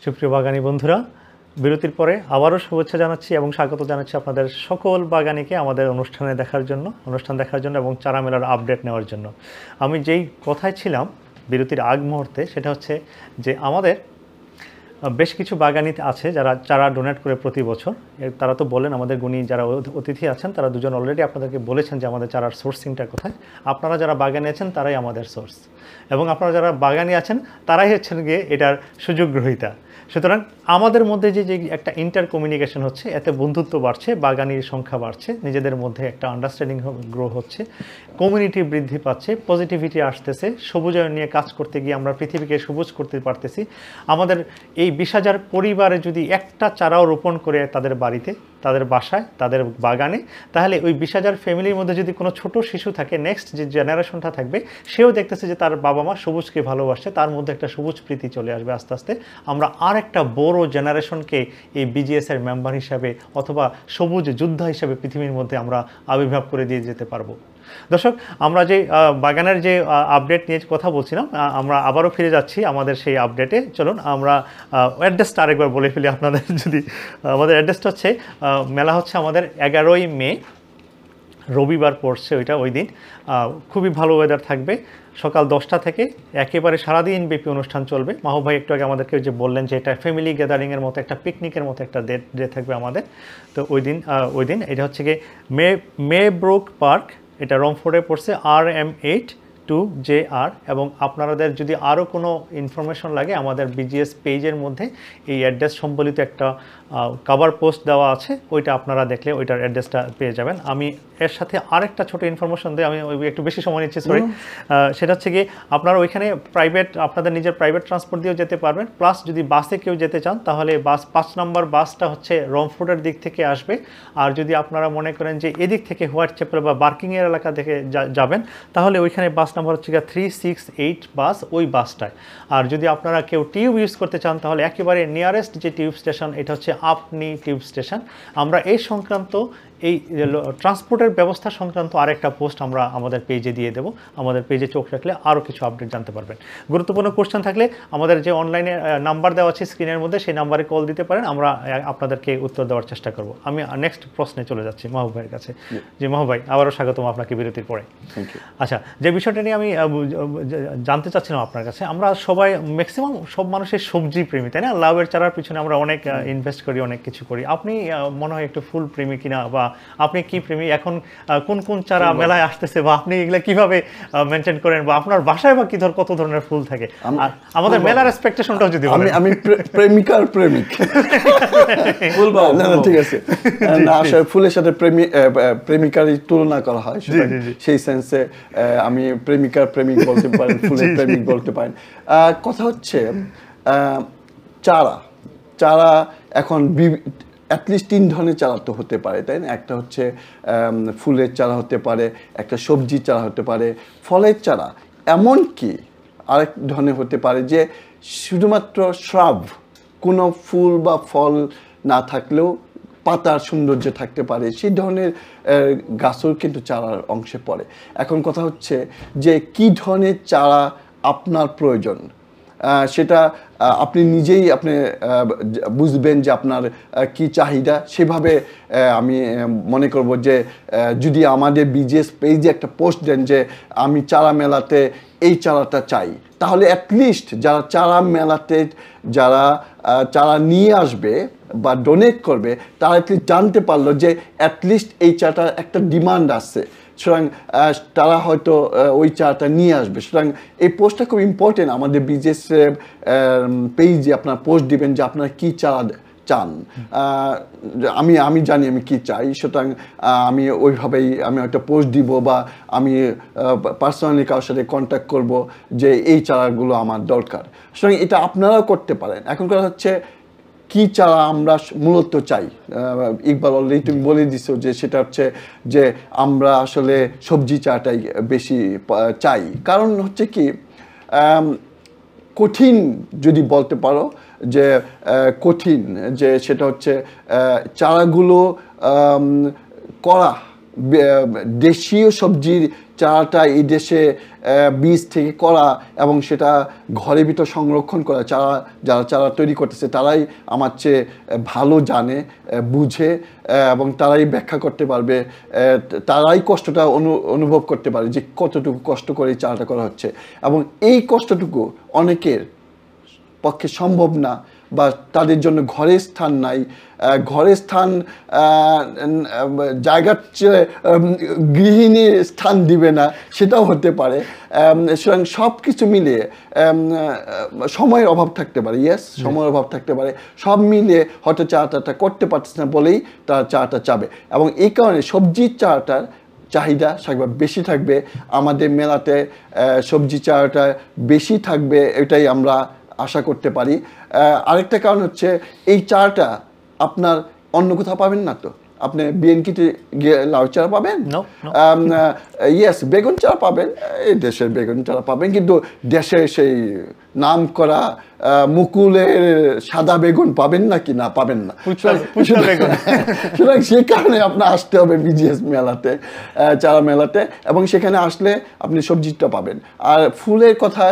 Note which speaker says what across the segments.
Speaker 1: সুপ্রিয় বাগানী বন্ধুরা, বিরতির পরে আবারও শুভেচ্ছা জানাচ্ছি এবং স্বাগত জানাচ্ছি আপনাদের সকল বাগানীকে আমাদের অনুষ্ঠান দেখার জন্য এবং চারা মেলার আপডেট নেওয়ার জন্য। আমি যেই কথায় ছিলাম বিরতির আগ মুহূর্তে, সেটা হচ্ছে যে আমাদের বেশ কিছু বাগানী আছে যারা চারা ডোনেট করে প্রতি বছর। তারা তো বলেন, আমাদের গুণী যারা অতিথি আছেন তারা দুজন অলরেডি আপনাদেরকে বলেছেন যে আমাদের চারার সোর্সিংটা কোথায়। আপনারা যারা বাগানে আছেন তারাই আমাদের সোর্স, এবং আপনারা যারা বাগানি আছেন তারাই হচ্ছেন গিয়ে এটার সুযোগ গ্রহীতা। সুতরাং আমাদের মধ্যে যে একটা ইন্টার কমিউনিকেশন হচ্ছে, এতে বন্ধুত্ব বাড়ছে, বাগানির সংখ্যা বাড়ছে, নিজেদের মধ্যে একটা আন্ডারস্ট্যান্ডিং গ্রো হচ্ছে, কমিউনিটি বৃদ্ধি পাচ্ছে, পজিটিভিটি আসতেছে, সবুজায়ন নিয়ে কাজ করতে গিয়ে আমরা পৃথিবীকে সবুজ করতে পারতেছি। আমাদের এই 20,000 পরিবারে যদি একটা চারাও রোপণ করে তাদের বাড়িতে, তাদের বাসায়, তাদের বাগানে, তাহলে ওই 20,000 ফ্যামিলির মধ্যে যদি কোনো ছোট শিশু থাকে, নেক্সট যে জেনারেশনটা থাকবে, সেও দেখতেছে যে তার বাবা মা সবুজকে ভালোবাসে, তার মধ্যে একটা সবুজ প্রীতি চলে আসবে। আস্তে আস্তে আমরা আর একটা বড় জেনারেশনকে এই বিজিএসের মেম্বার হিসাবে অথবা সবুজ যোদ্ধা হিসাবে পৃথিবীর মধ্যে আমরা আবির্ভাব করে দিয়ে যেতে পারবো। দর্শক, আমরা যে বাগানের যে আপডেট নিয়ে কথা বলছিলাম, আমরা আবারও ফিরে যাচ্ছি আমাদের সেই আপডেটে। চলুন আমরা অ্যাড্রেসটা আরেকবার বলে ফেলি আপনাদের। যদি আমাদের অ্যাড্রেসটা হচ্ছে, মেলা হচ্ছে আমাদের 11ই মে, রবিবার পড়ছে ওই দিন। খুবই ভালো ওয়েদার থাকবে। সকাল 10টা থেকে একেবারে সারাদিন ব্যাপী অনুষ্ঠান চলবে। মাহবুব ভাই একটু আগে আমাদেরকে যে বললেন যে এটা ফ্যামিলি গ্যাদারিংয়ের মতো, একটা পিকনিকের মতো একটা ডে থাকবে আমাদের। তো ওই দিন এটা হচ্ছে গিয়ে মেব্রুক পার্ক, এটা রমফোর্ডে পড়ছে, RM8 2JR। এবং আপনাদের যদি আরও কোনো ইনফরমেশন লাগে, আমাদের বিজিএস পেজের মধ্যে এই অ্যাড্রেস সম্বলিত একটা কভার পোস্ট দেওয়া আছে, ওইটা আপনারা দেখলে ওইটার অ্যাড্রেসটা পেয়ে যাবেন। আমি এর সাথে আরেকটা ছোটো ইনফরমেশন দিই, আমি একটু বেশি সময় নিচ্ছি, সরি। সেটা হচ্ছে গিয়ে আপনারা ওইখানে আপনাদের নিজের প্রাইভেট ট্রান্সপোর্ট দিয়েও যেতে পারবেন, প্লাস যদি বাসে কেউ যেতে চান তাহলে 5 নম্বর বাসটা হচ্ছে রমফোর্ডের দিক থেকে আসবে। আর যদি আপনারা মনে করেন যে এদিক থেকে হোয়াইট চ্যাপেল বা বার্কিংয়ের এলাকা থেকে যাবেন, তাহলে ওইখানে বাস নাম্বার হচ্ছে 368 বাস, ওই বাসটায়। আর যদি আপনারা কেউ টিউব ইউজ করতে চান, তাহলে একেবারে নিয়ারেস্ট যে টিউব স্টেশন, এটা হচ্ছে আপনি টিউব স্টেশন। আমরা এই সংক্রান্ত, এই ট্রান্সপোর্টের ব্যবস্থা সংক্রান্ত আরেকটা পোস্ট আমরা আমাদের পেজে দিয়ে দেবো। আমাদের পেজে চোখ রাখলে আরও কিছু আপডেট জানতে পারবেন। গুরুত্বপূর্ণ কোশ্চেন থাকলে আমাদের যে অনলাইনে নাম্বার দেওয়া আছে স্ক্রিনের মধ্যে, সেই নাম্বারে কল দিতে পারেন, আমরা আপনাদেরকে উত্তর দেওয়ার চেষ্টা করব। আমি নেক্সট প্রশ্নে চলে যাচ্ছি মাহবুব ভাইয়ের কাছে। যে মাহবুব ভাই, আবারও স্বাগতম আপনাকে বিরতির পরে। আচ্ছা, যে বিষয়টা নিয়ে আমি জানতে চাচ্ছিলাম আপনার কাছে, আমরা সবাই, ম্যাক্সিমাম সব মানুষের সবজি প্রেমী, তাই না? লাউয়ের চারার পিছনে আমরা অনেক ইনভেস্ট করি, অনেক কিছু করি। আপনি মনে হয় একটু ফুল প্রেমী কিনা, বা আপনি কি প্রেমী? এখন কোন চারা মেলায় আসতেছে, বা আপনি এগুলা কিভাবে মেনটেন করেন, বা আপনার বাসায় বা কত ধরনের ফুল থাকে? আর আমাদের মেলার এক্সপেকটেশনটাও যদি
Speaker 2: আমি প্রেমিকার প্রেমিক ঠিক আছে না, আসলে ফুলের সাথে প্রেমিকারই তুলনা করা হয়, সেই সেন্সে আমি প্রেমিকার প্রেমিক বলতে পারেন, ফুলের প্রেমিক বলতে পারেন। কথা হচ্ছে চারা এখন অ্যাটলিস্ট 3 ধরনের চারা তো হতে পারে, তাই না? একটা হচ্ছে ফুলের চারা হতে পারে, একটা সবজির চারা হতে পারে, ফলের চারা, এমনকি আরেক ধরনের হতে পারে যে শুধুমাত্র শ্রাব, কোনো ফুল বা ফল না থাকলেও পাতার সৌন্দর্য থাকতে পারে, সেই ধরনের গাছও কিন্তু চারার অংশে পড়ে। এখন কথা হচ্ছে যে কি ধরনের চারা আপনার প্রয়োজন, সেটা আপনি নিজেই বুঝবেন যে আপনার কি চাহিদা। সেভাবে আমি মনে করব যে যদি আমাদের বিজিএস পেজে একটা পোস্ট দেন যে আমি চারা মেলাতে এই চারাটা চাই, তাহলে অ্যাটলিস্ট যারা চারা মেলাতে চারা নিয়ে আসবে বা ডোনেট করবে, তারা অ্যাটলিস্ট জানতে পারলো যে অ্যাটলিস্ট এই চারাটার একটা ডিমান্ড আছে, সুতরাং তারা হয়তো ওই চারাটা নিয়ে আসবে। সুতরাং এই পোস্টটা খুব ইম্পর্টেন্ট। আমাদের বিজনেস পেজে আপনার পোস্ট দিবেন যে আপনারা কী চারা চান। আমি জানি আমি কি চাই, সুতরাং আমি ওইভাবেই আমি একটা পোস্ট দিব, বা আমি পার্সোনালি কারোর সাথে কন্ট্যাক্ট করব যে এই চারাগুলো আমার দরকার। সুতরাং এটা আপনারাও করতে পারেন। এখন কথা হচ্ছে কি চারা আমরা মূলত চাই। ইকবাল অলরেডি তুমি বলে দিছো যে সেটা হচ্ছে যে আমরা আসলে সবজি চারাটাই বেশি চাই। কারণ হচ্ছে কি, কঠিন যদি বলতে পারো যে কঠিন, যে সেটা হচ্ছে চারাগুলো করা দেশীয় সবজির চারাটা এই দেশে বীজ থেকে করা এবং সেটা ঘরে ভিতর সংরক্ষণ করা যারা চারা তৈরি করতেছে তারাই আমার চেয়ে ভালো জানে, বুঝে এবং তারাই ব্যাখ্যা করতে পারবে, তারাই কষ্টটা অনুভব করতে পারে যে কতটুকু কষ্ট করে এই চারাটা করা হচ্ছে। এবং এই কষ্টটুকু অনেকের পক্ষে সম্ভব না বা তাদের জন্য ঘরে স্থান নাই, ঘরে স্থান জায়গার চেয়ে গৃহিণী স্থান দিবে না, সেটাও হতে পারে। সুতরাং সব কিছু মিলিয়ে সময়ের অভাব থাকতে পারে, সময়ের অভাব থাকতে পারে, সব মিলিয়ে হয়তো চাটা করতে পারছে না বলেই তারা চাটা চাবে। এবং এই কারণে সবজির চাটার চাহিদা বেশি থাকবে আমাদের মেলাতে, সবজি চাটা বেশি থাকবে, এটাই আমরা আশা করতে পারি। আরেকটা কারণ হচ্ছে এই চাটা আপনার অন্য কোথাও পাবেন না। তো আপনি বিএনকিতে গিয়ে লাউ চারা পাবেন, বেগুন চারা পাবেন, এই দেশের বেগুন চারা পাবেন, কিন্তু দেশে সেই নাম করা মুকুলের সাদা বেগুন পাবেন নাকি? না, পাবেন না। সুতরাং সে কারণে আপনার আসতে হবে বিজিএস মেলাতে, চারা মেলাতে, এবং সেখানে আসলে আপনি সবজিটা পাবেন। আর ফুলের কথা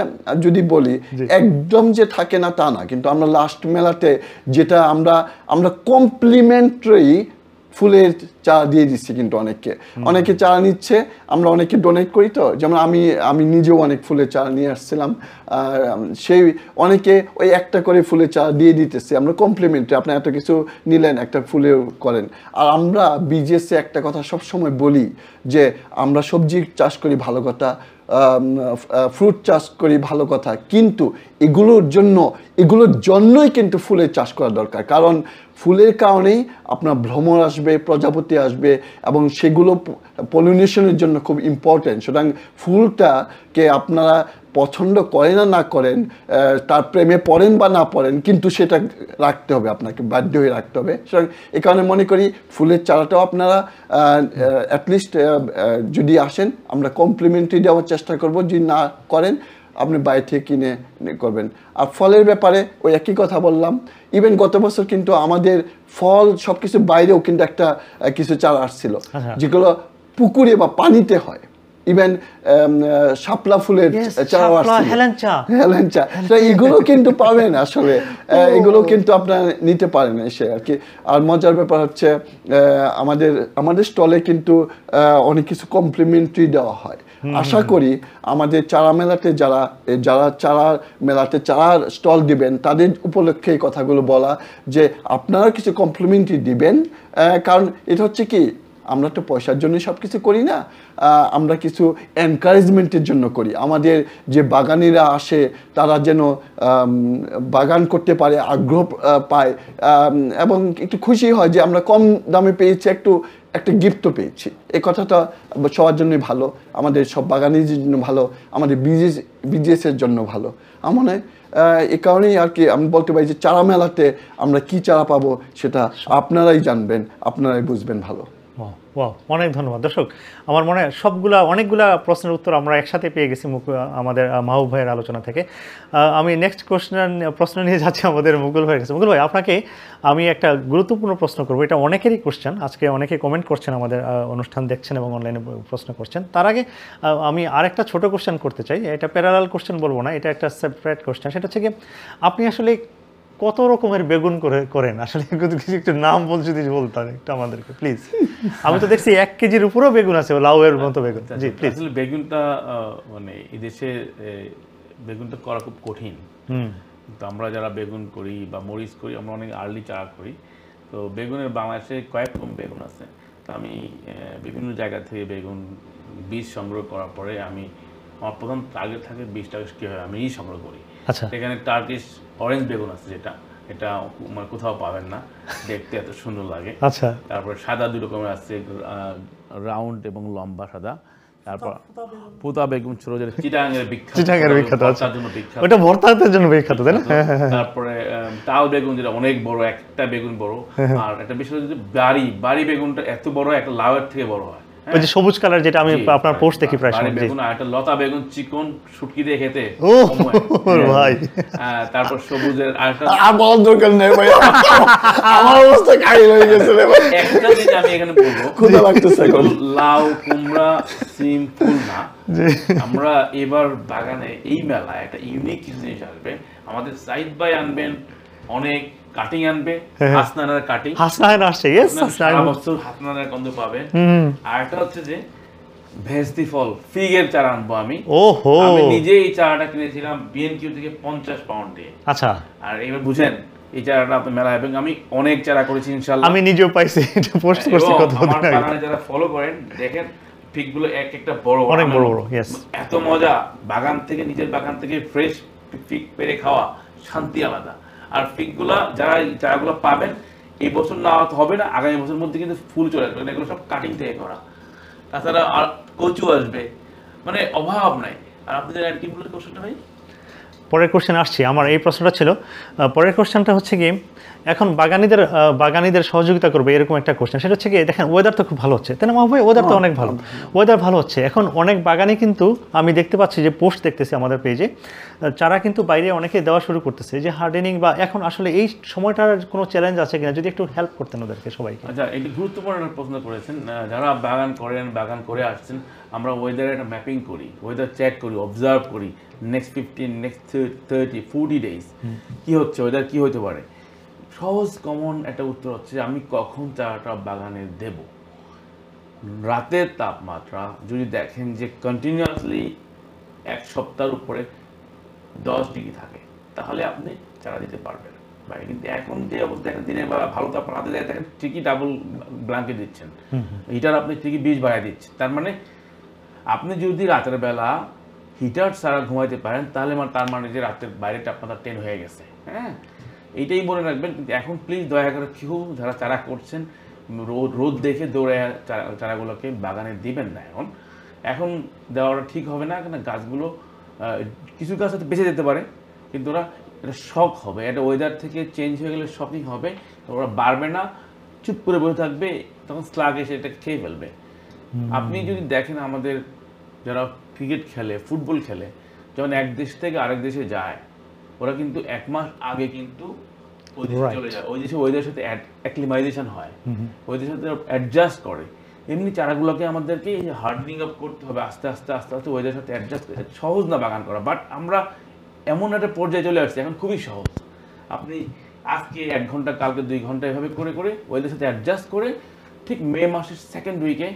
Speaker 2: যদি বলি, একদম যে থাকে না তা না, কিন্তু আমরা লাস্ট মেলাতে যেটা আমরা কমপ্লিমেন্টারি ফুলের চারা দিয়ে দিচ্ছি, কিন্তু অনেকে চারা নিচ্ছে, আমরা অনেকে ডোনেট করি। তো যেমন আমি নিজেও অনেক ফুলের চারা নিয়ে আসছিলাম, সেই অনেকে ওই একটা করে ফুলের চারা দিয়ে দিতেছে, আমরা কমপ্লিমেন্টারি, আপনি এত কিছু নিলেন, একটা ফুলেও করেন। আর আমরা বিজিএসে একটা কথা সবসময় বলি যে আমরা সবজি চাষ করি, ভালো কথা, ফ্রুট চাষ করি, ভালো কথা, কিন্তু এগুলোর জন্যই কিন্তু ফুলের চাষ করা দরকার। কারণ ফুলের কারণেই আপনার ভ্রমর আসবে, প্রজাপতি আসবে, এবং সেগুলো পলিনেশনের জন্য খুব ইম্পর্টেন্ট। সুতরাং ফুলটাকে আপনারা পছন্দ করেন না করেন, তার প্রেমে পড়েন বা না পড়েন, কিন্তু সেটা রাখতে হবে, আপনাকে বাধ্য হয়ে রাখতে হবে। সুতরাং এই কারণে মনে করি ফুলের চারাটাও আপনারা অ্যাটলিস্ট যদি আসেন, আমরা কমপ্লিমেন্টারি দেওয়ার চেষ্টা করব। যদি না করেন, আপনি বাইরে থেকে কিনে করবেন। আর ফলের ব্যাপারে ওই একই কথা বললাম। ইভেন গত বছর কিন্তু আমাদের ফল সব কিছু বাইরেও কিন্তু কিছু চারা আসছিল, যেগুলো পুকুরে বা পানিতে হয়। ইভেন শাপলা ফুলের চারাও আসছিল, হেলেঞ্চা, এগুলো কিন্তু পাবেন আসলে, এগুলো কিন্তু আপনারা নিতে পারেন এসে আর কি। আর মজার ব্যাপার হচ্ছে আমাদের স্টলে কিন্তু অনেক কিছু কমপ্লিমেন্টারি দেওয়া হয়। আশা করি আমাদের চারা মেলাতে যারা চারা মেলাতে চারার স্টল দিবেন, তাদের উপলক্ষে এই কথাগুলো বলা যে আপনারা কিছু কমপ্লিমেন্টারি দিবেন। কারণ এটা হচ্ছে কি, আমরা তো পয়সার জন্য সব কিছু করি না, আমরা কিছু এনকারেজমেন্টের জন্য করি। আমাদের যে বাগানিরা আসে, তারা যেন বাগান করতে পারে, আগ্রহ পায়, এবং একটু খুশি হয় যে আমরা কম দামে পেয়েছি, একটা গিফটও পেয়েছি। এই কথাটা সবার জন্যই ভালো, আমাদের সব বাগানিদের জন্য ভালো, আমাদের বিজিএসের জন্য ভালো। আমার মনে হয় এই কারণেই আর কি আমি বলতে পারি যে চারা মেলাতে আমরা কি চারা পাবো সেটা আপনারাই জানবেন, আপনারাই বুঝবেন ভালো।
Speaker 1: অনেক ধন্যবাদ। দর্শক, আমার মনে হয় অনেকগুলা প্রশ্নের উত্তর আমরা একসাথে পেয়ে গেছি আমাদের মাহবুব ভাইয়ের আলোচনা থেকে। আমি নেক্সট প্রশ্ন নিয়ে যাচ্ছি আমাদের মুকুল ভাইয়ের কাছে। মুকুল ভাই, আপনাকে আমি একটা গুরুত্বপূর্ণ প্রশ্ন করবো। এটা অনেকেরই কোশ্চেন, আজকে অনেকে কমেন্ট করছেন, আমাদের অনুষ্ঠান দেখছেন এবং অনলাইনে প্রশ্ন করছেন। তার আগে আমি আরেকটা ছোট কোশ্চেন করতে চাই। এটা প্যারালাল কোশ্চেন বলবো না, এটা একটা সেপারেট কোশ্চেন। সেটা হচ্ছে কি, আপনি আসলে কত রকমের বেগুন করেন আসলে? একটু নাম যদি বলতেন একটু আমাদেরকে প্লিজ। আমি তো দেখছি 1 কেজির উপরেও বেগুন আছে, লাউয়ের মতো বেগুন। জি প্লিজ।
Speaker 3: আসলে বেগুনটা মানে এই দেশে বেগুনটা করা খুব কঠিন। তো আমরা যারা বেগুন করি বা মরিচ করি, আমরা অনেক আর্লি চারা করি। তো বেগুনের বাংলাদেশে কয়েক রকম বেগুন আছে। তো আমি বিভিন্ন জায়গা থেকে বেগুন বীজ সংগ্রহ করার পরে আমার প্রথম টার্গেট থাকে বীজটা কীভাবে আমি সংগ্রহ করি। এখানে টার্কিশ অরেঞ্জ বেগুন আছে, এটা মানে কোথাও পাবেন না, দেখতে এত সুন্দর লাগে। তারপরে সাদা 2 রকমের আছে, রাউন্ড এবং লম্বা সাদা। তারপর পুতা বেগুন ছোট, যেটা চিটাগাংয়ের বিখ্যাত,
Speaker 1: ওটা ভর্তার জন্য বিখ্যাত, তাই না?
Speaker 3: তারপরে তাল বেগুন, যেটা অনেক বড়, একটা বেগুন বড়। আর একটা বিশেষ বাড়ি বেগুনটা এত বড়, একটা লাউয়ের থেকে বড় হয়।
Speaker 1: ওই যে সবুজ কালার যেটা আমি আপনার পোস্ট দেখি প্রায় সময়।
Speaker 3: বেগুন আর একটা লতা বেগুন চিকন শুটকি দিয়ে খেতে
Speaker 1: ও ভাই,
Speaker 3: তারপর সবুজের আরেকটা
Speaker 2: বলার দরকার নেই ভাই, আমার অবস্থা কাহিল হয়ে গেছে রে ভাই।
Speaker 3: একটা জিনিস আমি এখানে বলবো,
Speaker 2: ক্ষুধা লাগতেছে এখন।
Speaker 3: লাউ কুমড়া সিম ফুল না, আমরা এবার বাগানে এই মেলায় একটা ইউনিক কিছু জিনিস আসবে। আমাদের সাইদ ভাই আনবেন অনেক কাটিং আনবে, হাসনানের কাটিং,
Speaker 1: হাসনান আসছে, ইয়েস
Speaker 3: সারা বছর হাসনানের গন্ধ পাবেন। আর একটা হচ্ছে যে ভেস্তি ফল ফিগের চারা আনবো আমি।
Speaker 1: ওহো,
Speaker 3: আমি নিজে এই চারাটা কিনেছিলাম বিএনকিউ থেকে 50 পাউন্ড দিয়ে।
Speaker 1: আচ্ছা,
Speaker 3: আর এবার বুঝেন এই চারাটা আপনার মেলা এবং আমি অনেক চারা করেছি ইনশাআল্লাহ।
Speaker 1: আমি নিজেও পাইছি, এটা পোস্ট করছি কত
Speaker 3: আমার বাগানে যারা ফলো করেন দেখেন ফিগগুলো এক একটা বড়
Speaker 1: অনেক বড় বড়, ইয়েস।
Speaker 3: এত মজা, বাগান থেকে নিজের বাগান থেকে ফ্রেশ ফিগ পেরে খাওয়া শান্তি আলাদা। আর ফিগগুলা যারা এই চারাগুলো পাবেন এই বছর না হবে না, আগামী বছরের মধ্যে কিন্তু ফুল চলে আসবে, এগুলো সব কাটিং থেকে করা। তাছাড়া আর কচু আসবে, মানে অভাব নাই। আর আপনাদের আর কি বলে কোশ্চেনটা ভাই?
Speaker 1: পরের কোশ্চেন আসছি, আমার এই প্রশ্নটা ছিল। পরের কোশ্চেনটা হচ্ছে কি, এখন বাগানীদের সহযোগিতা করবে এরকম একটা কোশ্চেন, সেটা হচ্ছে কি, দেখেন ওয়েদার তো খুব ভালো হচ্ছে, তাই না মাহবুব ভাই? ওয়েদার তো অনেক ভালো, ওয়েদার ভালো হচ্ছে। এখন অনেক বাগানে কিন্তু আমি দেখতে পাচ্ছি যে পোস্ট দেখতেছি আমাদের পেজে, চারা কিন্তু বাইরে অনেকে দেওয়া শুরু করতেছে, যে হার্ডেনিং বা এখন আসলে এই সময়টার কোনো চ্যালেঞ্জ আছে কিনা, যদি একটু হেল্প করতেন ওদেরকে সবাইকে।
Speaker 3: আচ্ছা, এটি গুরুত্বপূর্ণ একটা প্রশ্ন করেছেন। যারা বাগান করেন, বাগান করে আসছেন, আমরা ওয়েদারের একটা ম্যাপিং করি, ওয়েদার চেক করি, অবজার্ভ করি, নেক্সট 15, নেক্সট 30, 40 ডেজ কী হচ্ছে, ওয়েদার কী হতে পারে। সহজ কমন একটা উত্তর হচ্ছে আমি কখন চারাটা বাগানে দেব। রাতের তাপমাত্রা যদি দেখেন যে কন্টিনিউয়াসলি এক সপ্তাহের উপরে 10 ডিগ্রি থাকে, তাহলে আপনি চারা দিতে পারবেন বাইরে। কিন্তু এখন যে অবস্থা, দেখেন দিনের বেলা ভালো তাপমাত্রা দেখেন ঠিকই ডাবল ব্ল্যাঙ্কেট দিচ্ছেন, হিটার আপনি ঠিকই 20 বাড়ায় দিচ্ছেন। তার মানে আপনি যদি রাতের বেলা হিটার ছাড়া ঘুমাইতে পারেন, তাহলে তার মানে যে রাতের বাইরে তাপমাত্রা 10 হয়ে গেছে। হ্যাঁ, এইটাই মনে রাখবেন। কিন্তু এখন প্লিজ দয়া করে কেউ যারা চারা করছেন রোদ দেখে দৌড়ে চারাগুলোকে বাগানে দিবেন না। এখন দেওয়াটা ঠিক হবে না, কেন গাছগুলো কিছু গাছ হয়তো বেঁচে যেতে পারে, কিন্তু ওরা এটা শক হবে, এটা ওয়েদার থেকে চেঞ্জ হয়ে গেলে শকিং হবে, ওরা বাড়বে না, চুপ করে বসে থাকবে, তখন স্লাগ এসে এটা খেয়ে ফেলবে। আপনি যদি দেখেন আমাদের যারা ক্রিকেট খেলে, ফুটবল খেলে, যখন এক দেশ থেকে আরেক দেশে যায়, ওরা কিন্তু 1 মাস আগে কিন্তু ওই দেশে চলে যায়, ওই দেশে ওয়েদারের সাথে অ্যাক্লিমাইজেশন হয়, ওই দেশের সাথে অ্যাডজাস্ট করে। এমনি চারাগুলোকে আমাদেরকে হার্ডনিং আপ করতে হবে, আস্তে আস্তে আস্তে আস্তে ওয়েদারের সাথে অ্যাডজাস্ট করে। সহজ না বাগান করা, বাট আমরা এমন একটা পর্যায়ে চলে আসছি এখন খুবই সহজ। আপনি আজকে 1 ঘন্টা, কালকে 2 ঘন্টা এভাবে করে করে ওয়েদারের সাথে অ্যাডজাস্ট করে ঠিক মে মাসের 2nd উইকে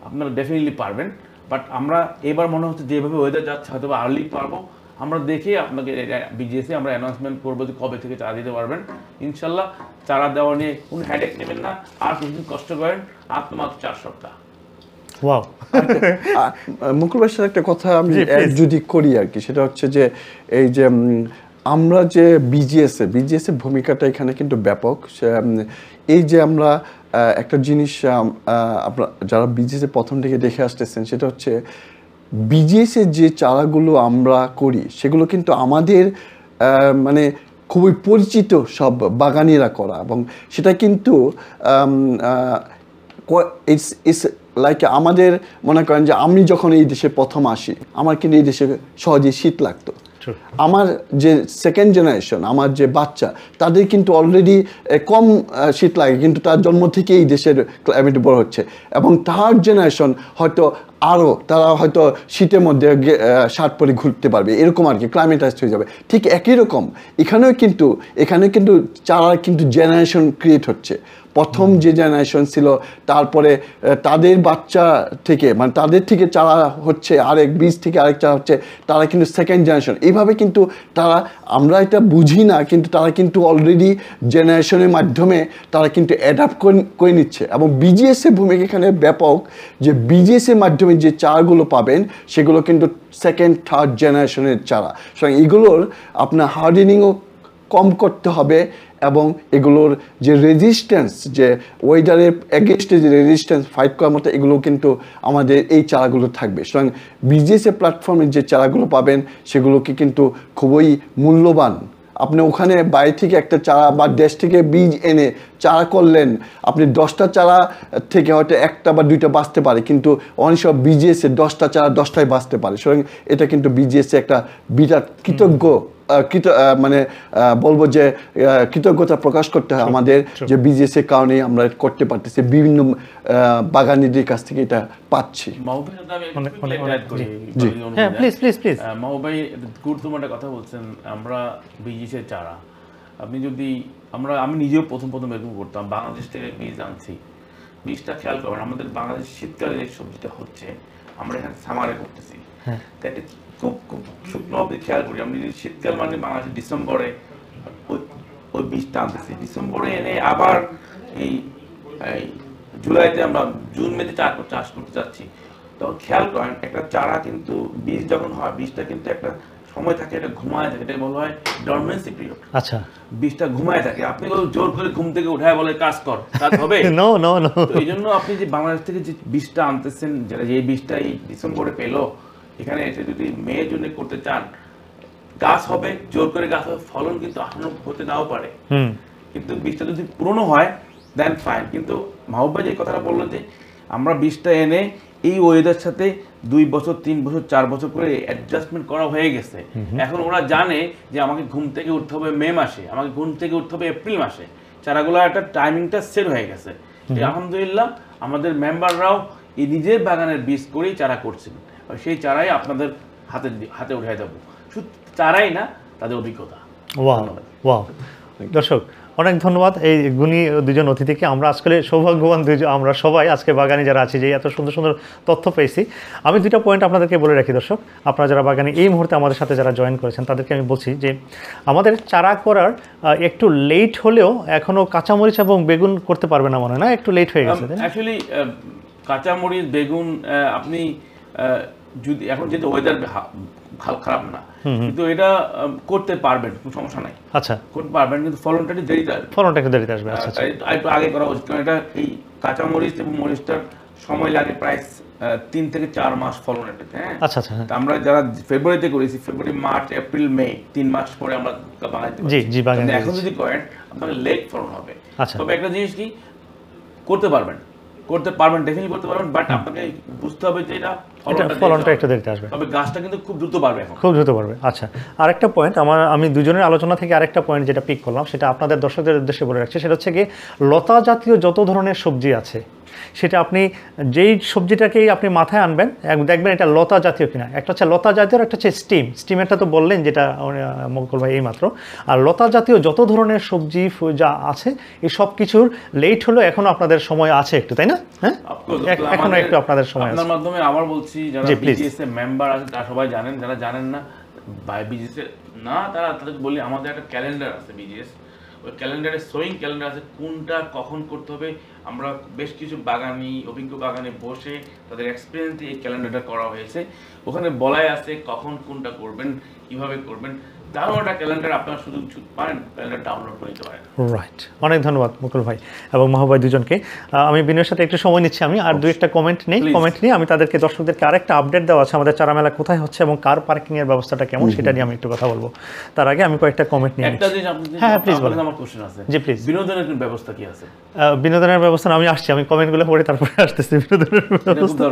Speaker 3: আপনারা ডেফিনেটলি পারবেন। বাট আমরা এবার মনে হচ্ছে যেভাবে ওয়েদার যাচ্ছে হয়তো আর্লি পারবো। আমরা দেখে আপনাকে বিজিএসে আমরা অ্যানাউন্সমেন্ট করবো যে কবে থেকে চারা দিতে পারবেন। ইনশাল্লাহ চারা দেওয়া নিয়ে কোনো হেডেক নেবেন না, আর কিছুদিন কষ্ট করেন, মাত্র 4 সপ্তাহ।
Speaker 1: ওয়াও,
Speaker 2: মুকুল ভাইয়ের সাথে একটা কথা আমি যদি করি আর কি, সেটা হচ্ছে যে এই যে আমরা যে বিজিএস এর ভূমিকাটা এখানে কিন্তু ব্যাপক। এই যে আমরা একটা জিনিস আপনারা যারা বিজিএস প্রথম থেকে দেখে আসতেছেন, সেটা হচ্ছে বিজিএস এর যে চারাগুলো আমরা করি সেগুলো কিন্তু আমাদের মানে খুবই পরিচিত সব বাগানিরা করা, এবং সেটা কিন্তু ইটস লাইক আমাদের মনে করেন যে আমি যখন এই দেশে প্রথম আসি, আমার কিন্তু এই দেশে সহজেই শীত লাগতো। আমার যে 2nd জেনারেশন, আমার যে বাচ্চা, তাদের কিন্তু অলরেডি কম শীত লাগে, কিন্তু তার জন্ম থেকে এই দেশের ক্লাইমেট বড় হচ্ছে, এবং 3rd জেনারেশন হয়তো আরও তারা হয়তো শীতের মধ্যে শার্ট পরে ঘুরতে পারবে, এরকম আর কি ক্লাইমেটাইজড হয়ে যাবে। ঠিক একই রকম এখানে কিন্তু চারার কিন্তু জেনারেশন ক্রিয়েট হচ্ছে। প্রথম যে জেনারেশন ছিল, তারপরে তাদের বাচ্চা থেকে মানে তাদের থেকে চারা হচ্ছে, আরেক বীজ থেকে আরেক চারা হচ্ছে, তারা কিন্তু 2nd জেনারেশন। এইভাবে কিন্তু তারা, আমরা এটা বুঝি না, কিন্তু তারা কিন্তু অলরেডি জেনারেশনের মাধ্যমে তারা কিন্তু অ্যাডাপ্ট করে নিচ্ছে। এবং বিজিএসের ভূমিকা এখানে ব্যাপক, যে বিজিএসের মাধ্যমে যে চারাগুলো পাবেন সেগুলো কিন্তু 2nd, 3rd জেনারেশনের চারা। সুতরাং এগুলোর আপনার হার্ডেনিংও কম করতে হবে, এবং এগুলোর যে রেজিস্ট্যান্স, যে ওয়েদারের এগেনস্টে যে রেজিস্ট্যান্স ফাইট করার মতো, এগুলো কিন্তু আমাদের এই চারাগুলো থাকবে। সুতরাং বিজিএসএ প্ল্যাটফর্মে যে চারাগুলো পাবেন সেগুলোকে কিন্তু খুবই মূল্যবান আপনি ওখানে বাইরে থেকে একটা চারা বা দেশ থেকে বীজ এনে চারা করলেন, আপনি 10টা চারা থেকে হয়তো একটা বা দুইটা বাঁচতে পারে, কিন্তু অনেক সব বিজিএসে 10টা চারা 10টাই বাঁচতে পারে। সুতরাং এটা কিন্তু বিজিএসে একটা বিরাট কৃতজ্ঞ মানে বলবো যে কৃতজ্ঞতা প্রকাশ করতে হয় আমাদের, যে বিজিএস এর কারণে আমরা করতে পারতেছি, বিভিন্ন বাগানীদের কাছ থেকে এটা পাচ্ছি।
Speaker 3: মাহবুব ভাই গুরুত্বপূর্ণ একটা কথা বলছেন, আমরা বিজিএস এর চারা, আপনি যদি আমি নিজেও প্রথম এরকম করতাম, বাংলাদেশ থেকে বীজ আনছি, বীজটা খেয়াল করবেন, আমাদের বাংলাদেশ শীতকালে যে সবজিটা হচ্ছে আমরা এখানে সামারে করতেছি, খুব শুকনো অবধি খেয়াল করি। আমি শীতকাল মানে বাংলাদেশ ডিসেম্বরে ওই বীজটা আনতেছি, ডিসেম্বরে এনে আবার এই জুলাইতে আমরা জুন মেতে চাষ করতে যাচ্ছি। তখন খেয়াল করেন একটা চারা কিন্তু বীজ যখন হয়, বীজটা কিন্তু একটা সময় থাকে, এটা ঘুমায় থাকে, এটা বলা হয় ডরমেন্সি পিরিয়ড।
Speaker 1: আচ্ছা,
Speaker 3: বীজটা ঘুমায় থাকে, আপনি জোর করে ঘুম থেকে উঠায় বলে কাজ কর, কাজ হবে?
Speaker 1: No no no.
Speaker 3: তো এই জন্য আপনি যে বাংলাদেশ থেকে যে বীজটা আনতেছেন, যেটা যে বীজটা এই ডিসেম্বরে পেলো, এখানে এসে যদি মে জুনে করতে চান, গাছ হবে, জোর করে গাছ হবে, ফলন কিন্তু এখনো হতে নাও পারে, কিন্তু বীজটা যদি পুরনো হয় দেন ফাইন। কিন্তু মাহবুব ভাই যে কথাটা বললো যে আমরা বীজটা এনে এই ওয়েদার সাথে 2 বছর 3 বছর 4 বছর করে অ্যাডজাস্টমেন্ট করা হয়ে গেছে, এখন ওরা জানে যে আমাকে ঘুম থেকে উঠতে হবে মে মাসে, আমাকে ঘুম থেকে উঠতে হবে এপ্রিল মাসে, চারাগুলো একটা টাইমিংটা সেট হয়ে গেছে। আলহামদুলিল্লাহ আমাদের মেম্বাররাও এই নিজের বাগানের বীজ করেই চারা করছেন, সেই চারাই আপনাদের হাতে উঠাই দেবো, শুধু চারাই না, তাদের অভিজ্ঞতা।
Speaker 1: ওয়াও, দর্শক অনেক ধন্যবাদ এই গুণী দুজন অতিথিকে। আমরা আজকে সৌভাগ্যবান দুজন, আমরা সবাই আজকে বাগানি যারা আছি, যে এত সুন্দর সুন্দর তথ্য পেয়েছি। আমি 2টা পয়েন্ট আপনাদেরকে বলে রাখি দর্শক, আপনারা যারা বাগানি এই মুহূর্তে আমাদের সাথে যারা জয়েন করেছেন তাদেরকে আমি বলছি যে আমাদের চারা করার একটু লেট হলেও এখনও কাঁচামরিচ এবং বেগুন করতে পারবে না মনে হয় না, একটু লেট হয়ে গেছে।
Speaker 3: অ্যাকচুয়ালি কাঁচামরিচ বেগুন আপনি যদি এখন যেহেতু ওয়েদার খারাপ না, কিন্তু এটা করতে পারবেন, কোনো সমস্যা নাই।
Speaker 1: আচ্ছা, করতে
Speaker 3: পারবেন, কিন্তু ফলনটা একটু দেরিতে আসবে।
Speaker 1: ফলনটা একটু দেরিতে আসবে, আচ্ছা,
Speaker 3: একটু আগে করা উচিত, কারণ এটা এই কাঁচামরিচ এবং মরিচটার সময় লাগে প্রায় 3 থেকে 4 মাস ফলন এটাতে। হ্যাঁ,
Speaker 1: আচ্ছা আচ্ছা।
Speaker 3: আমরা যারা ফেব্রুয়ারিতে করেছি, ফেব্রুয়ারি মার্চ এপ্রিল মে 3 মাস পরে আমরা বানাইতে পারি। জি বাগান এখন যদি করেন আপনাদের লেট ফলন হবে। তবে একটা জিনিস কি করতে পারবেন ডেফিনেটলি করতে পারবেন, বাট আপনাকে বুঝতে হবে যে এটা ফলনটা একটু দেরিতে আসবে, তবে গাছটা কিন্তু খুব দ্রুত বাড়বে, খুব দ্রুত বাড়বে। আচ্ছা, আরেকটা পয়েন্ট আমি দুজনের আলোচনা থেকে আরেকটা পয়েন্ট যেটা পিক করলাম, সেটা আপনাদের দর্শকদের উদ্দেশ্যে বলে রাখছি, সেটা হচ্ছে কি লতা জাতীয় যত ধরনের সবজি আছে, সেটা আপনি যেই সবজিটাকেই আপনি মাথায় আনবেন দেখবেন এটা লতা জাতীয় কিনা। একটা হচ্ছে লতা জাতীয়, একটা হচ্ছে স্টিমেরটা তো বললেন যেটা মঙ্গল ভাই এই মাত্র। আর লতা জাতীয় যত ধরনের সবজি যা আছে এই সব কিছুর লেট হলো এখনো আপনাদের সময় আছে একটু, তাই না? হ্যাঁ, এখনো একটু আপনাদের সময় আছে। আপনার মাধ্যমে আবার বলছি, যারা বিজিএস এর মেম্বার আছে তারা সবাই জানেন, যারা জানেন না বিজিএস এর না তাদের বলি, আমাদের একটা ক্যালেন্ডার আছে বিজিএস, ওই ক্যালেন্ডারে সোয়িং ক্যালেন্ডার আছে, কোনটা কখন করতে হবে। আমরা বেশ কিছু অভিজ্ঞ বাগানে বসে তাদের এক্সপিরিয়েন্স দিয়ে এই ক্যালেন্ডারটা করা হয়েছে, ওখানে বলাই আছে কখন কোনটা করবেন, কিভাবে করবেন। দারুণ একটা ক্যালেন্ডার, আপনারা শুধু পারেন ক্যালেন্ডার ডাউনলোড করে নিতে পারেন।
Speaker 1: রাইট, অনেক ধন্যবাদ মুকুল ভাই এবং মাহবুব ভাই দুজনকে। আমি বিনয়ের সাথে একটু সময় নিচ্ছি, আমি আর 2-1টা কমেন্ট নিয়ে আমি তাদেরকে দর্শকদেরকে আরেকটা আপডেট দেওয়া আছে, আমাদের চারা মেলা কোথায় হচ্ছে এবং কার পার্কিং এর ব্যবস্থাটা কেমন সেটা নিয়ে আমি একটু কথা বলবো। তার আগে আমি কয়েকটা কমেন্ট নিয়ে
Speaker 3: একটা জিনিস আপনি,
Speaker 1: হ্যাঁ প্লিজ বলেন।
Speaker 3: আমার কোশ্চেন আছে।
Speaker 1: জি প্লিজ।
Speaker 3: বিনোদনের ব্যবস্থা কি আছে?
Speaker 1: বিনোদনের ব্যবস্থা আমি আসছি, আমি কমেন্টগুলো পড়ে তারপরে আসতেছি। বিনোদনের ব্যবস্থা,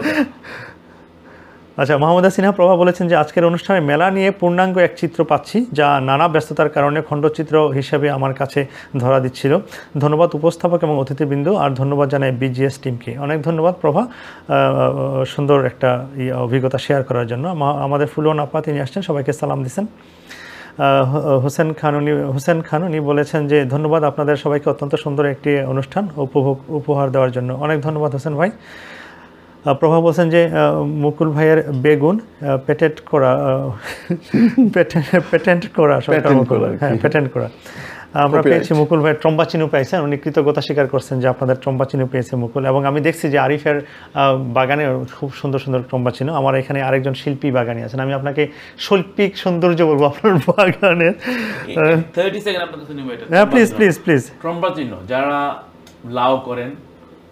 Speaker 1: আচ্ছা, মোহাম্মদ সিনহা প্রভা বলেছেন যে আজকের অনুষ্ঠানে মেলা নিয়ে পূর্ণাঙ্গ এক চিত্র পাচ্ছি, যা নানা ব্যস্ততার কারণে খণ্ডচিত্র হিসেবে আমার কাছে ধরা দিচ্ছিল। ধন্যবাদ উপস্থাপক এবং অতিথিবৃন্দ, আর ধন্যবাদ জানাই বিজিএস টিমকে। অনেক ধন্যবাদ প্রভা, সুন্দর একটা অভিজ্ঞতা শেয়ার করার জন্য। আমাদের ফুলন আপা তিনি আসছেন, সবাইকে সালাম দিচ্ছেন। হোসেন খান উনি বলেছেন যে ধন্যবাদ আপনাদের সবাইকে অত্যন্ত সুন্দর একটি অনুষ্ঠান উপহার দেওয়ার জন্য। অনেক ধন্যবাদ হোসেন ভাই। প্রভা বলছেন যে মুকুল ভাইয়ের বেগুন পেটেন্ট করা আমরা পেয়েছি। মুকুল ভাই ট্রম্বা চিহ্ন পেয়েছেন, উনি কৃতজ্ঞতা স্বীকার করছেন যে আপনাদের ট্রম্বা চিহ্ন পেয়েছে মুকুল। এবং আমি দেখছি যে আরিফের বাগানে খুব সুন্দর সুন্দর ট্রম্বা চিহ্ন। আমার এখানে আরেকজন শিল্পী বাগানি আছেন, আমি আপনাকে শৈল্পিক সৌন্দর্য বলবো আপনার বাগানের।
Speaker 3: 30 সেকেন্ড আপনার কাছে নিব এটা।
Speaker 1: হ্যাঁ প্লিজ।
Speaker 3: ট্রম্বা চিহ্ন যারা লাউ করেন,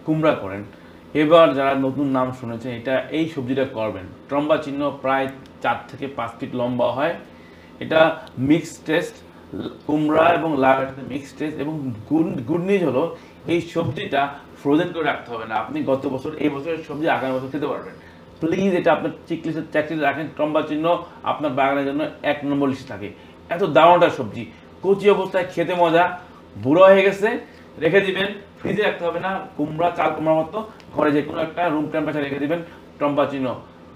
Speaker 3: কুমড়া করেন, এবার যারা নতুন নাম শুনেছেন এই সবজিটা করবেন। ট্রম্বা চিহ্ন প্রায় 4 থেকে 5 ফিট লম্বা হয়, এটা মিক্সড টেস্ট, কুমড়া এবং লাউ একসাথে মিক্সড টেস্ট, এবং গুড নিউজ হলো এই সবজিটা ফ্রোজেন করে রাখতে হবে না। আপনি গত বছর এই বছরের সবজি আগামী বছর খেতে পারবেন। প্লিজ এটা আপনার চেকলিস্টে রাখেন, টম্বা চিহ্ন আপনার বাগানের জন্য 1 নম্বর লিস্টে থাকে। এত দারুণটা সবজি, কচি অবস্থায় খেতে মজা, বুড়ো হয়ে গেছে রেখে দিবেন, ফ্রিজে রাখতে হবে না। কুমড়া, চাল কুমড়ার মতো ঘরে যে কোনো একটা রুম টেম্পারেচার রেখে দিবেন, টম্বা চিহ্ন।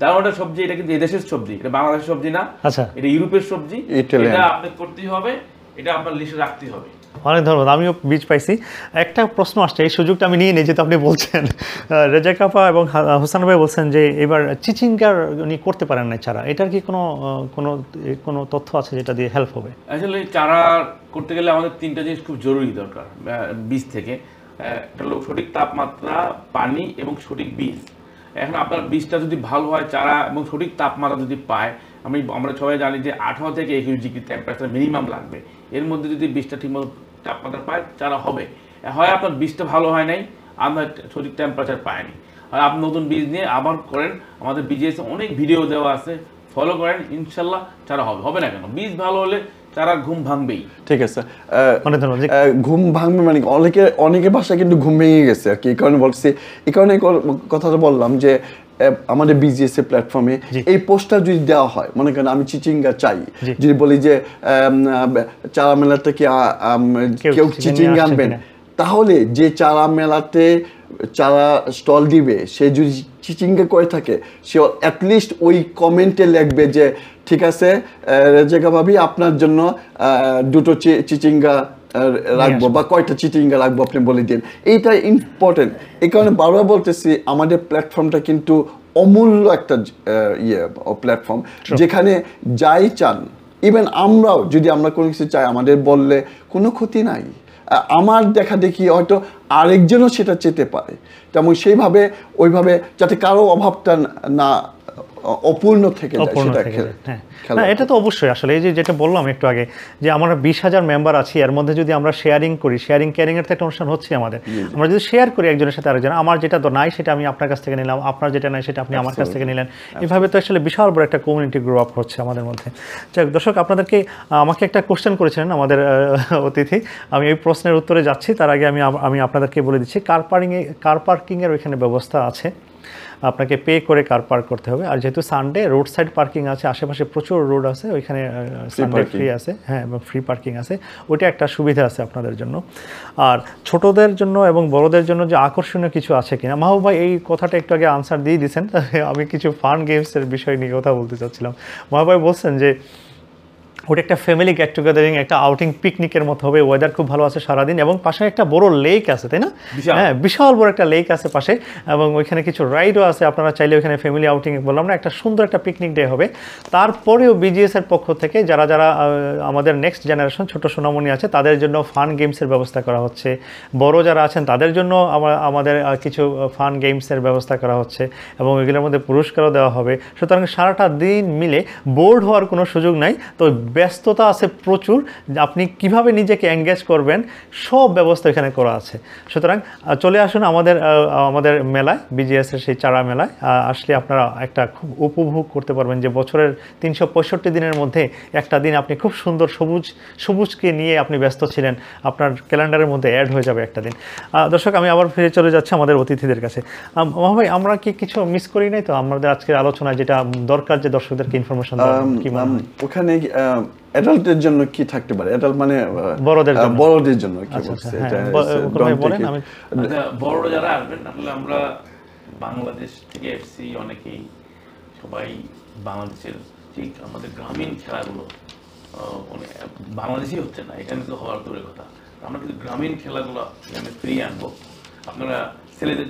Speaker 3: দারুণটা সবজি, এটা কিন্তু এদেশের সবজি, এটা বাংলাদেশের সবজি না,
Speaker 1: আচ্ছা,
Speaker 3: এটা ইউরোপের সবজি।
Speaker 2: Italian।
Speaker 3: এটা আপনি করতেই হবে, এটা আপনার লিস্টে রাখতেই হবে।
Speaker 1: অনেক ধন্যবাদ, আমিও বীজ পাইছি। একটা প্রশ্ন আসছে, এই সুযোগটা আমি নিয়ে নিই, যেহেতু আপনি বলছেন রেজাক আপা এবং হোসেন ভাই বলছেন যে এবার চিচিঙ্গার উনি করতে পারেন না চারা, এটার কি কোনো তথ্য আছে যেটা দিয়ে হেল্প হবে?
Speaker 3: আসলে চারা করতে গেলে আমাদের 3টা জিনিস খুব জরুরি দরকার বীজ থেকে। একটা হলো সঠিক তাপমাত্রা, পানি এবং সঠিক বীজ। এখন আপনার বীজটা যদি ভালো হয়, চারা এবং সঠিক তাপমাত্রা যদি পায়, আমরা সবাই জানি যে 18 থেকে 21 ডিগ্রি টেম্পারেচার মিনিমাম লাগবে। এর মধ্যে যদি বীজটা ঠিকমতো তাপমাত্রা পায়, চারা হবে। হয় আপনার বীজটা ভালো হয় নাই, আপনার সঠিক টেম্পারেচার পায়নি, আর আপনি নতুন বীজ নিয়ে আবার করেন। আমাদের বিজিএস অনেক ভিডিও দেওয়া আছে, ফলো করেন, ইনশাল্লাহ চারা হবে। হবে না কেন? বীজ ভালো হলে চারা ঘুম ভাঙবেই।
Speaker 2: ঠিক আছে,
Speaker 1: অনেক ধন্যবাদ।
Speaker 2: ঘুম ভাঙবে মানে অনেকের বাসায় কিন্তু ঘুম ভেঙে গেছে আর কি। এই কারণে বলছি, এই কারণে কথাটা বললাম যে আমাদের বিজিএস এর প্ল্যাটফর্মে এই পোস্টটা যদি দেওয়া হয়, মনে করেন আমি চিচিঙ্গা চাই, যদি বলি যে চারা মেলাতে কি কেউ চিচিঙ্গা আনবেন, তাহলে যে চারা মেলাতে চারা স্টল দিবে সে যদি চিচিঙ্গা করে থাকে, সে অ্যাটলিস্ট ওই কমেন্টে লিখবে যে ঠিক আছে রেজাকা ভাবি, আপনার জন্য 2টো চিচিঙ্গা রাখবো বা কয়টা চিচিঙ্গা রাখবো আপনি বলে দিন। এইটা ইম্পর্টেন্ট। এই কারণে বারবার বলতেছি, আমাদের প্ল্যাটফর্মটা কিন্তু অমূল্য একটা প্ল্যাটফর্ম, যেখানে যাই চান, ইভেন আমরাও যদি আমরা কোনো কিছু চাই, আমাদের বললে কোনো ক্ষতি নাই। আমার দেখা দেখি হয়তো আরেকজনও সেটা চেতে পারে, তেমন সেইভাবে ওইভাবে যাতে কারো অভাবটা না অপূর্ণ থেকে যায় সেটা
Speaker 1: না, এটা তো অবশ্যই। আসলে এই যে যেটা বললাম একটু আগে, যে আমরা 20,000 মেম্বার আছি, এর মধ্যে যদি আমরা শেয়ারিং করি, শেয়ারিং কেয়ারিং এর তো একটা অনুষ্ঠান হচ্ছে আমাদের, আমরা যদি শেয়ার করি একজনের সাথে আরেকজন, আমার যেটা তো নাই সেটা আমি আপনার কাছ থেকে নিলাম, আপনার যেটা নাই সেটা আপনি আমার কাছ থেকে নিলেন, এভাবে তো আসলে বিশাল বড় একটা কমিউনিটি গ্রো আপ হচ্ছে আমাদের মধ্যে। যাক দর্শক, আপনাদেরকে আমাকে একটা কোশ্চেন করেছিলেন আমাদের অতিথি, আমি এই প্রশ্নের উত্তরে যাচ্ছি, তার আগে আমি আপনাদেরকে বলে দিচ্ছি, কার পার্কিংয়ের ওইখানে ব্যবস্থা আছে, আপনাকে পে করে কার পার্ক করতে হবে। আর যেহেতু সানডে রোড সাইড পার্কিং আছে, আশেপাশে প্রচুর রোড আছে, ওইখানে সানডে ফ্রি আছে, হ্যাঁ, এবং ফ্রি পার্কিং আছে, ওইটা একটা সুবিধা আছে আপনাদের জন্য। আর ছোটদের জন্য এবং বড়দের জন্য যে আকর্ষণীয় কিছু আছে কিনা, মাহবুব ভাই এই কথাটা একটু আগে আনসার দিয়ে দিয়েছেন, আমি কিছু ফান গেমসের বিষয় নিয়ে কথা বলতে চাচ্ছিলাম। মাহবুব ভাই বলছেন যে ওটা একটা ফ্যামিলি গেট টুগেদারিং, একটা আউটিং পিকনিকের মতো হবে, ওয়েদার খুব ভালো আছে সারাদিন, এবং পাশে একটা বড় লেক আছে, তাই না? হ্যাঁ, বিশাল বড় একটা লেক আছে পাশে, এবং ওইখানে কিছু রাইডও আছে, আপনারা চাইলে ওইখানে ফ্যামিলি আউটিং, বললাম না, একটা সুন্দর একটা পিকনিক ডে হবে। তারপরেও বিজিএস এর পক্ষ থেকে যারা আমাদের নেক্সট জেনারেশন ছোট সোনামণি আছে, তাদের জন্য ফান গেমসের ব্যবস্থা করা হচ্ছে, বড় যারা আছেন তাদের জন্য আমাদের কিছু ফান গেমসের ব্যবস্থা করা হচ্ছে, এবং এগুলোর মধ্যে পুরস্কারও দেওয়া হবে। সুতরাং সারাটা দিন মিলে বোর্ড হওয়ার কোনো সুযোগ নাই। তো ব্যস্ততা আছে প্রচুর, আপনি কিভাবে নিজেকে এঙ্গেজ করবেন সব ব্যবস্থা এখানে করা আছে। সুতরাং চলে আসুন আমাদের মেলায়, বিজিএসের সেই চারা মেলায় আসলে আপনারা একটা খুব উপভোগ করতে পারবেন যে বছরের 365 দিনের মধ্যে একটা দিন আপনি খুব সুন্দর সবুজকে নিয়ে আপনি ব্যস্ত ছিলেন, আপনার ক্যালেন্ডারের মধ্যে অ্যাড হয়ে যাবে একটা দিন। দর্শক, আমি আবার ফিরে চলে যাচ্ছি আমাদের অতিথিদের কাছে। ভাই, আমরা কি কিছু মিস করি নাই তো আমাদের আজকের আলোচনায়, যেটা দরকার যে দর্শকদেরকে ইনফরমেশন দেওয়া?
Speaker 2: ওখানে অ্যাডাল্টের জন্য কি থাকতে পারে? অ্যাডাল্ট মানে বড়দের জন্য কি বলছে এটা?
Speaker 3: বড় যারা আসবেন, আসলে আমরা বাংলাদেশ থেকে এসেছি অনেকেই, সবাই বাংলাদেশের ঠিক আমাদের গ্রামীণ খেলাগুলো বাংলাদেশই হচ্ছে না, এখানে তো হওয়ার দূরের কথা, আমরা কিন্তু গ্রামীণ খেলাগুলো এখানে ফ্রি আনবো। আপনারা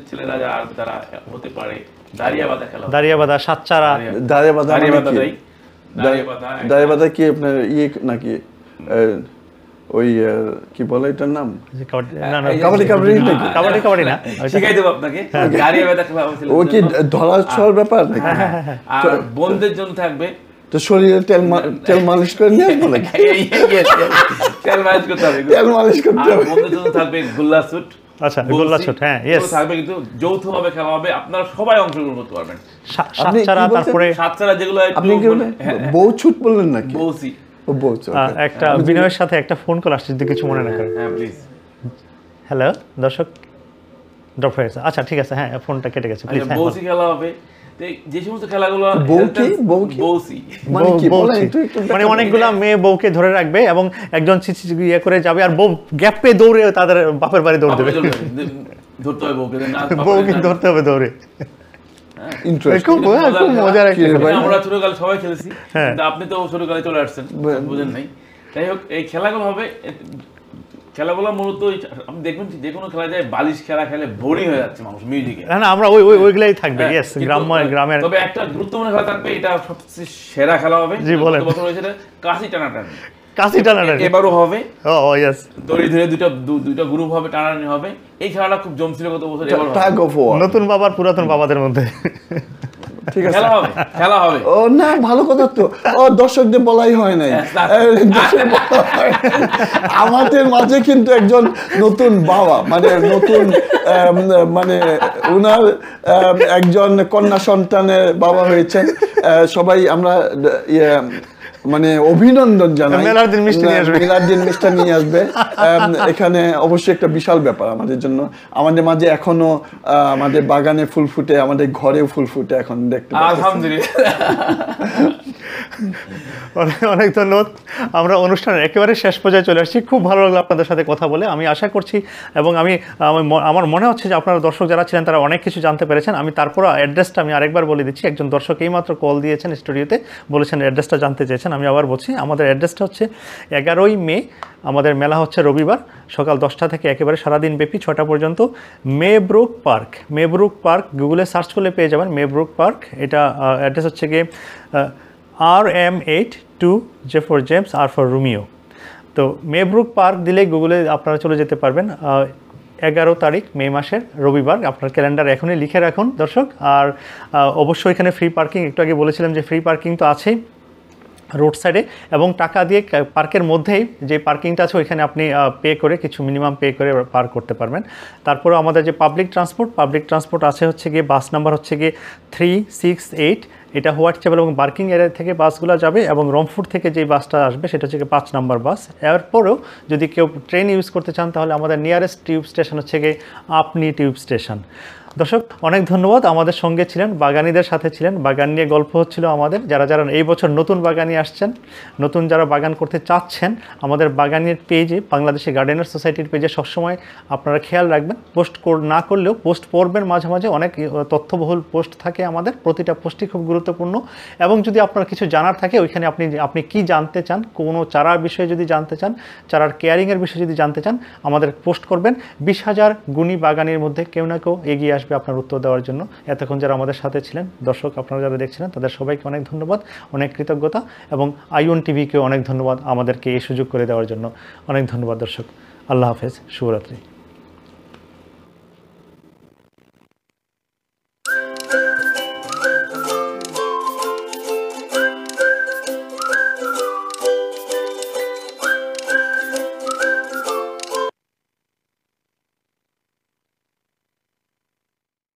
Speaker 3: ছেলেরা যারা হতে পারে দাঁড়িয়াবাধা খেলা,
Speaker 1: দাঁড়িয়াবাধা, সাতচারা,
Speaker 2: দাঁড়িয়াবাধা কি আপনার ইয়ে নাকি ওই কি বলে এটার নাম?
Speaker 1: কাবাডি না,
Speaker 3: শিখাই দেবো আপনাকে। দাঁড়িয়াবাধা খেলা
Speaker 2: ও কি ধরা ছোঁয়ার ব্যাপার নাকি?
Speaker 3: আর বোনদের জন্য থাকবে
Speaker 2: তো শরীরে তেল মালিশ করে নিয়ে আসবো নাকি?
Speaker 3: তেল মালিশ করতে হবে,
Speaker 2: তেল মালিশ করতে হবে।
Speaker 3: বোনদের জন্য থাকবে গোল্লা শুট।
Speaker 1: আচ্ছা, গোল্লা শুট, হ্যাঁ, ইয়েস
Speaker 3: থাকবে, কিন্তু যৌথভাবে খেলা হবে, আপনারা সবাই অংশগ্রহণ করতে পারবেন।
Speaker 1: সাতচারা, তারপরে
Speaker 3: সাতচারা যেগুলো
Speaker 2: আপনি কি বউ ছুট বললেন নাকি?
Speaker 3: বলছি
Speaker 2: বলছো
Speaker 1: একটা বিনয়ের সাথে একটা ফোন কল আসছে, যদি কিছু মনে না করেন।
Speaker 3: হ্যাঁ প্লিজ।
Speaker 1: হ্যালো দর্শক, ড্রপ হয়ে গেছে, আচ্ছা ঠিক আছে, হ্যাঁ ফোনটা কেটে গেছে, প্লিজ।
Speaker 3: আচ্ছা, বৌসি খেলা হবে। তো যে সমস্ত খেলাগুলো
Speaker 2: বৌকি?
Speaker 3: বৌসি
Speaker 2: মানে কি বলেন
Speaker 1: বলছি,
Speaker 2: একটু
Speaker 1: মানে অনেকগুলা মেয়ে বউকে ধরে রাখবে এবং একজন ইয়ে করে যাবে, আর বউ গ্যাপ পেয়ে দৌড়ে তাদের বাপের বাড়ি দৌড় দেবে।
Speaker 3: ধরতে হবে বউকে,
Speaker 1: বউকে ধরতে হবে দৌড়ে।
Speaker 2: ইন্টারেস্টিং।
Speaker 1: খুব খুব মজার একটা
Speaker 2: কি রে ভাই?
Speaker 3: আমরা ছোটকালে সবাই খেলেছি,
Speaker 1: হ্যাঁ।
Speaker 3: কিন্তু আপনি তো ছোটকালে চলে আসছেন, বুঝেন নাই। যাই হোক, এই খেলাগুলো হবে, খেলাগুলো মূলত আপনি দেখবেন যে কোনো খেলা যায় বালিশ খেলা খেলে বোরিং হয়ে যাচ্ছে মানুষ মিউজিকে।
Speaker 1: হ্যাঁ, আমরা ওইগুলাই থাকবে, ইয়েস, গ্রামের।
Speaker 3: তবে একটা গুরুত্বপূর্ণ খেলা থাকবে, এটা সবচেয়ে সেরা খেলা হবে।
Speaker 1: জি, বলেন।
Speaker 3: গত বছর হয়েছে কাশি টানাটানি।
Speaker 1: কাশি টানাটানি
Speaker 3: এবারও হবে।
Speaker 1: ও ইয়েস,
Speaker 3: দড়ি ধরে দুইটা গ্রুপ হবে, টানাটানি হবে। এই খেলাটা খুব জমছিল গত বছর, এবার হবে।
Speaker 2: Tug of war.
Speaker 1: নতুন বাবার পুরাতন বাবাদের মধ্যে।
Speaker 2: ঠিক আছে,
Speaker 3: খেলা হবে।
Speaker 2: ও না, ভালো কথা তো। ও দর্শকদের বলাই হয় নাই। দর্শকদের বলা হয় নাই। আমাদের মাঝে কিন্তু একজন নতুন বাবা, মানে নতুন মানে উনার একজন কন্যা সন্তানের বাবা হয়েছেন। সবাই আমরা মানে অভিনন্দন জানাই।
Speaker 1: মেলার দিন মিষ্টি নিয়ে আসবে।
Speaker 2: মেলার দিন মিষ্টি নিয়ে আসবে। এখানে অবশ্যই একটা বিশাল ব্যাপার আমাদের জন্য। আমাদের মাঝে এখনো আমাদের বাগানে ফুল ফুটে, আমাদের ঘরেও ফুল ফুটে এখন দেখতে পাচ্ছি।
Speaker 3: আলহামদুলিল্লাহ।
Speaker 1: অনেক ধন্যবাদ। আমরা অনুষ্ঠানের একেবারে শেষ পর্যায়ে চলে আসছি। খুব ভালো লাগলো আপনাদের সাথে কথা বলে। আমি আশা করছি এবং আমার মনে হচ্ছে যে আপনারা দর্শক যারা ছিলেন তারা অনেক কিছু জানতে পেরেছেন। আমি তারপর অ্যাড্রেসটা আমি আরেকবার বলে দিচ্ছি। একজন দর্শক এইমাত্র কল দিয়েছেন স্টুডিওতে, বলেছেন অ্যাড্রেসটা জানতে চেয়েছেন। আমি আবার বলছি, আমাদের অ্যাড্রেসটা হচ্ছে 11ই মে, আমাদের মেলা হচ্ছে রবিবার, সকাল 10টা থেকে একেবারে সারাদিন ব্যাপী 6টা পর্যন্ত। মেব্রুক পার্ক গুগলে সার্চ করলে পেয়ে যাবেন, মেব্রুক পার্ক। এটা অ্যাড্রেস হচ্ছে গিয়ে RM8 2J for James, R for Romeo। তো মেব্রুক পার্ক দিলে গুগলে আপনারা চলে যেতে পারবেন। 11 তারিখ মে মাসের রবিবার, আপনার ক্যালেন্ডার এখনই লিখে রাখুন দর্শক। আর অবশ্যই এখানে ফ্রি পার্কিং, একটু আগে বলেছিলাম যে ফ্রি পার্কিং তো আছেই রোড সাইডে, এবং টাকা দিয়ে পার্কের মধ্যেই যে পার্কিংটা আছে ওইখানে আপনি পে করে, কিছু মিনিমাম পে করে পার্ক করতে পারবেন। তারপরে আমাদের যে পাবলিক ট্রান্সপোর্ট আছে হচ্ছে গিয়ে, বাস নাম্বার হচ্ছে গিয়ে 368। এটা হোয়াটসঅ্যাপ এবং পার্কিং এরিয়া থেকে বাসগুলো যাবে, এবং রংপুর থেকে যে বাসটা আসবে সেটা হচ্ছে 5 নম্বর বাস। এরপরেও যদি কেউ ট্রেন ইউজ করতে চান তাহলে আমাদের নিয়ারেস্ট টিউব স্টেশন হচ্ছে গিয়ে আপনি টিউব স্টেশন। দর্শক অনেক ধন্যবাদ, আমাদের সঙ্গে ছিলেন, বাগানীদের সাথে ছিলেন, বাগান নিয়ে গল্প হচ্ছিল আমাদের। যারা এই বছর নতুন বাগানি আসছেন, নতুন যারা বাগান করতে চাচ্ছেন, আমাদের বাগানের পেজে, বাংলাদেশি গার্ডেনার সোসাইটির পেজে সবসময় আপনারা খেয়াল রাখবেন, পোস্ট না করলেও পোস্ট করবেন মাঝে মাঝে, অনেক তথ্যবহুল পোস্ট থাকে আমাদের, প্রতিটা পোস্টই খুব গুরুত্বপূর্ণ। এবং যদি আপনার কিছু জানার থাকে ওইখানে আপনি কি জানতে চান, কোনো চারার বিষয়ে যদি জানতে চান, চারার কেয়ারিংয়ের বিষয়ে যদি জানতে চান, আমাদের পোস্ট করবেন। 20,000 গুণী বাগানের মধ্যে কেউ না কেউ এগিয়ে আসবে আপনার উত্তর দেওয়ার জন্য। এতক্ষণ যারা আমাদের সাথে ছিলেন, দর্শক আপনারা যারা দেখছিলেন, তাদের সবাইকে অনেক ধন্যবাদ, অনেক কৃতজ্ঞতা, এবং আইওন টিভিকেও অনেক ধন্যবাদ আমাদেরকে এই সুযোগ করে দেওয়ার জন্য। অনেক ধন্যবাদ দর্শক। আল্লাহ হাফেজ, শুভরাত্রি।